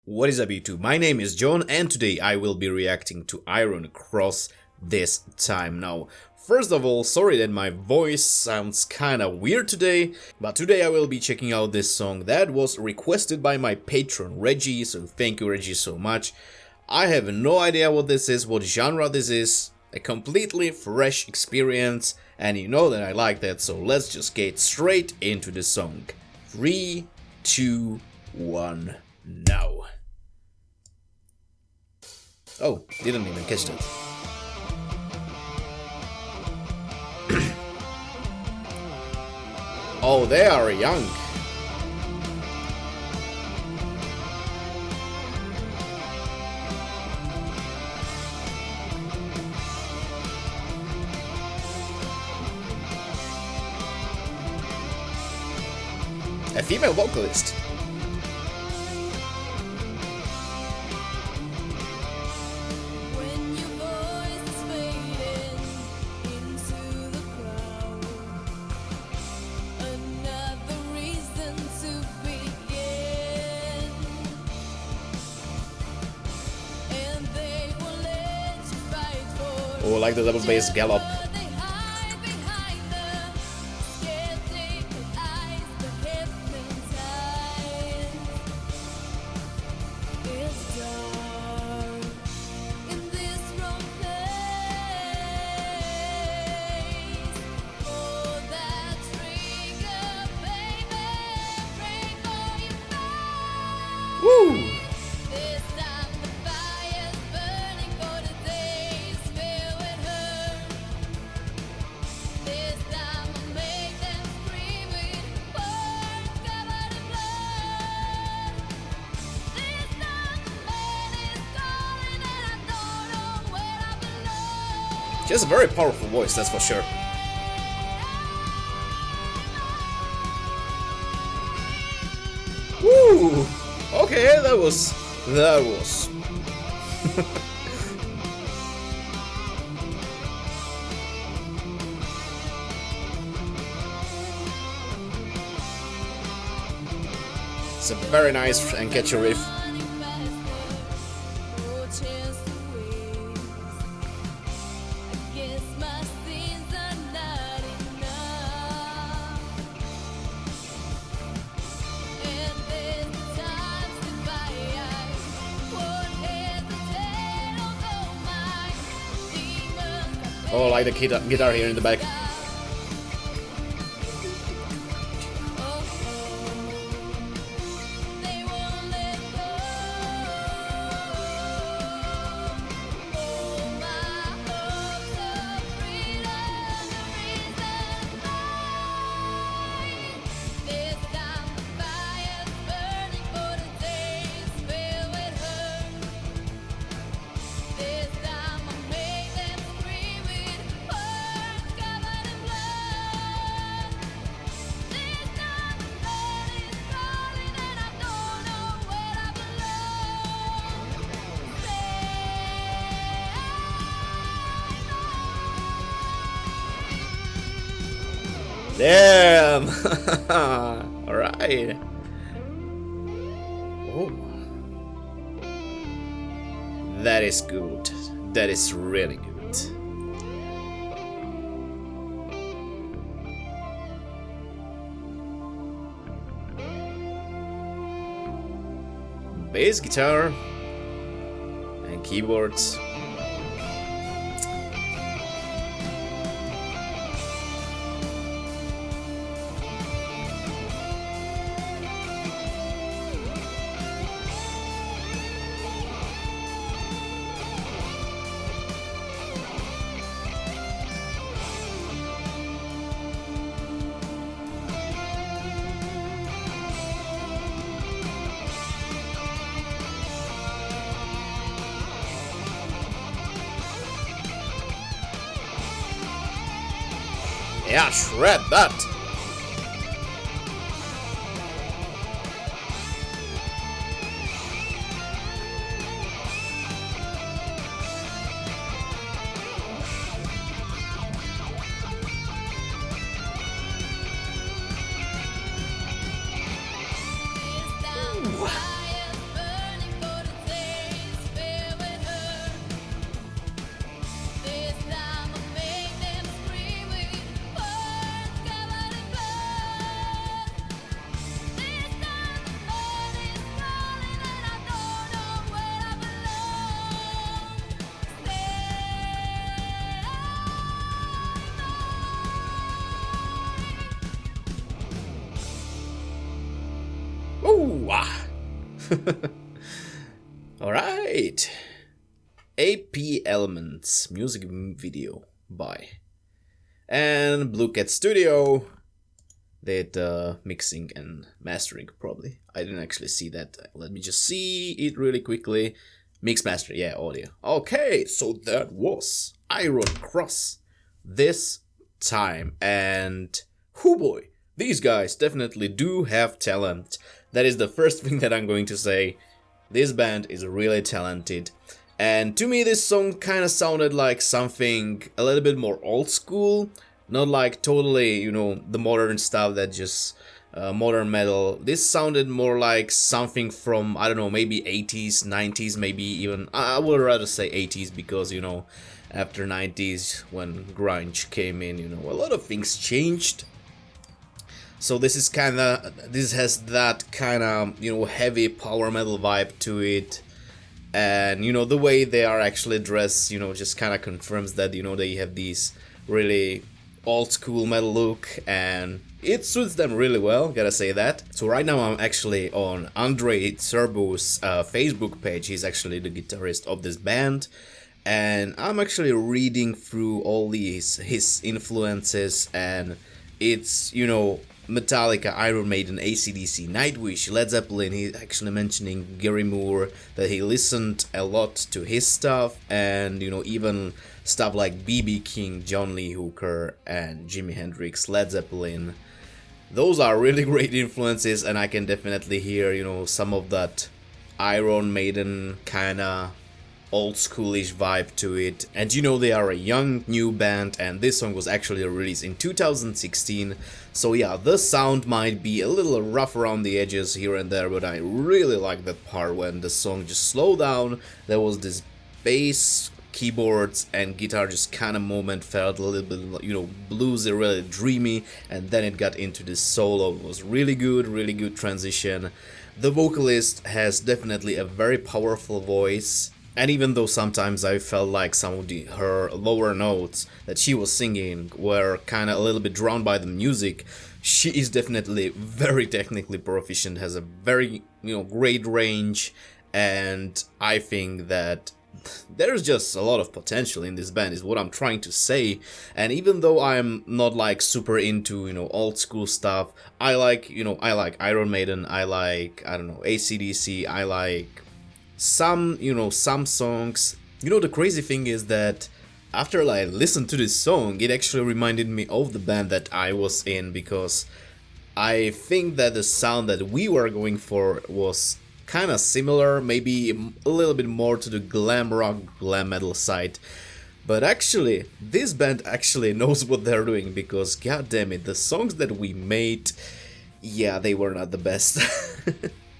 What is up YouTube? My name is John and today I will be reacting to Iron Cross this time. Now, first of all, sorry that my voice sounds kinda weird today, but today I will be checking out this song that was requested by my patron Reggie, so thank you Reggie so much. I have no idea what this is, what genre this is, a completely fresh experience, and you know that I like that, so let's just get straight into the song. 3, 2, 1, now. Oh, didn't even catch that. Oh, they are young. A female vocalist. Oh, like the double bass gallop. Woo! She has a very powerful voice, that's for sure. Woo! Okay, that was. It's a very nice and catchy riff. Oh, I like the guitar here in the back. Damn! Alright. Oh. That is good. That is really good. Bass guitar and keyboards. Yeah, shred that! Ooh. Alright. AP Elements music video by. And Blue Cat Studio did mixing and mastering, probably. I didn't actually see that. Let me just see it really quickly. Mix master, yeah, audio. Okay, so that was Iron Cross this time. And oh boy, these guys definitely do have talent. That is the first thing that I'm going to say. This band is really talented. And to me, this song kind of sounded like something a little bit more old school. Not like totally, you know, the modern stuff that just modern metal. This sounded more like something from, I don't know, maybe 80s, 90s, maybe even, I would rather say 80s because, you know, after 90s when grunge came in, you know, a lot of things changed. So this is this has that kind of, you know, heavy power metal vibe to it. And, you know, the way they are actually dressed, you know, just kind of confirms that, you know, they have these really old school metal look, and it suits them really well, gotta say that. So right now I'm actually on Andre Serbo's Facebook page. He's actually the guitarist of this band, and I'm actually reading through all his influences, and it's, you know, Metallica, Iron Maiden, AC/DC, Nightwish, Led Zeppelin. He's actually mentioning Gary Moore, that he listened a lot to his stuff, and, you know, even stuff like B.B. King, John Lee Hooker, and Jimi Hendrix, Led Zeppelin. Those are really great influences, and I can definitely hear, you know, some of that Iron Maiden kinda old schoolish vibe to it. And you know, they are a young new band, and this song was actually released in 2016. So yeah, the sound might be a little rough around the edges here and there, but I really like that part when the song just slowed down. There was this bass, keyboards and guitar just kind of moment, felt a little bit, you know, bluesy, really dreamy, and then it got into this solo. It was really good transition. The vocalist has definitely a very powerful voice, and even though sometimes I felt like some of her lower notes that she was singing were kind of a little bit drowned by the music, she is definitely very technically proficient, has a very, you know, great range, and I think that there's just a lot of potential in this band is what I'm trying to say. And even though I'm not like super into, you know, old school stuff, I like, you know, I like Iron Maiden, I like, I don't know, AC/DC, I like some, you know, some songs. You know, the crazy thing is that after I listened to this song, it actually reminded me of the band that I was in, because I think that the sound that we were going for was kind of similar, maybe a little bit more to the glam rock, glam metal side. But actually, this band actually knows what they're doing, because god damn it, the songs that we made, yeah, they were not the best.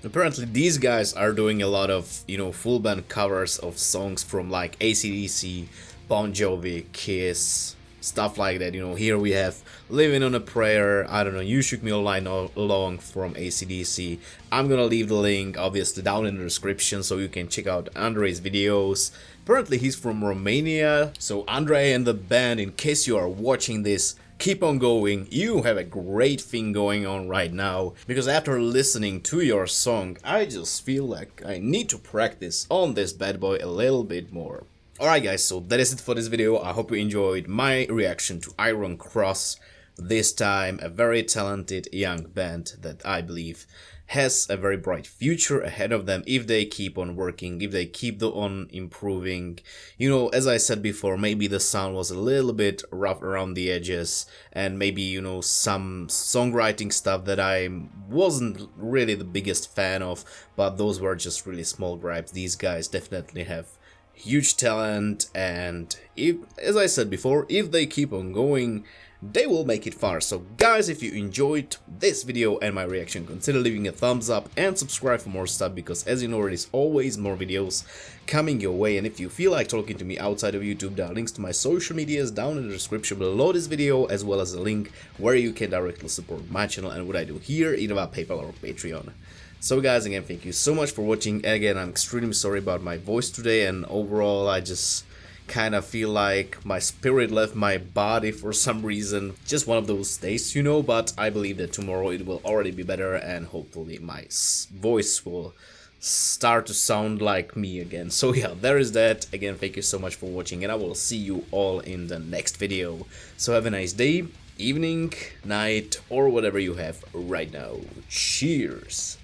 Apparently these guys are doing a lot of, you know, full band covers of songs from like AC/DC, Bon Jovi, Kiss, stuff like that. You know, here we have Living on a Prayer, I don't know, You Shook Me All Night Long from AC/DC. I'm gonna leave the link obviously down in the description so you can check out Andre's videos. Apparently he's from Romania, so Andre and the band, in case you are watching this, keep on going. You have a great thing going on right now, because after listening to your song, I just feel like I need to practice on this bad boy a little bit more. Alright guys, so that is it for this video. I hope you enjoyed my reaction to Iron Cross. This time a very talented young band that I believe has a very bright future ahead of them if they keep on working, if they keep on improving. You know, as I said before, maybe the sound was a little bit rough around the edges, and maybe, you know, some songwriting stuff that I wasn't really the biggest fan of, but those were just really small gripes. These guys definitely have huge talent, and if, as I said before, if they keep on going, they will make it far. So guys, if you enjoyed this video and my reaction, consider leaving a thumbs up and subscribe for more stuff, because as you know, there is always more videos coming your way. And if you feel like talking to me outside of YouTube, there are links to my social medias down in the description below this video, as well as a link where you can directly support my channel and what I do here, either via PayPal or Patreon. So guys, again, thank you so much for watching. Again, I'm extremely sorry about my voice today, and overall I just kind of feel like my spirit left my body for some reason. Just one of those days, you know, but I believe that tomorrow it will already be better, and hopefully my voice will start to sound like me again. So yeah, there is that. Again, thank you so much for watching, and I will see you all in the next video. So have a nice day, evening, night, or whatever you have right now. Cheers!